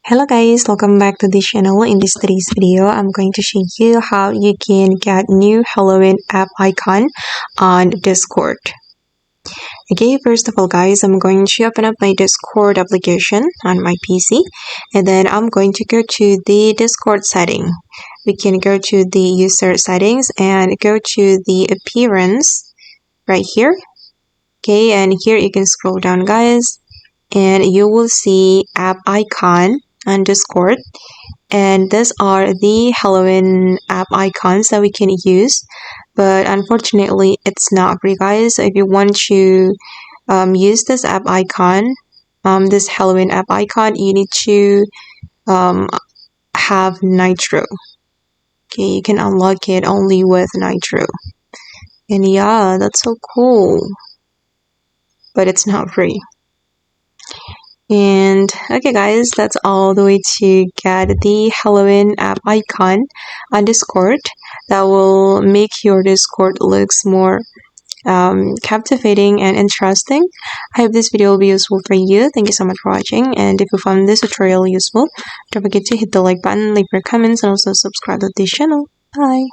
Hello guys, welcome back to the channel. In this today's video, I'm going to show you how you can get new Halloween app icon on Discord. Okay, first of all guys, I'm going to open up my Discord application on my PC, and then I'm going to go to the Discord setting. We can go to the user settings and go to the appearance right here. Okay, and here you can scroll down guys, and you will see app icon on Discord, and these are the Halloween app icons that we can use, but unfortunately it's not free guys. So if you want to use this app icon, this Halloween app icon, you need to have Nitro. Okay, you can unlock it only with Nitro, and yeah, that's so cool, but it's not free. And okay guys, that's all the way to get the Halloween app icon on Discord. That will make your Discord looks more captivating and interesting. I hope this video will be useful for you. Thank you so much for watching, and if you found this tutorial useful, don't forget to hit the like button, leave your comments, and also subscribe to this channel. Bye!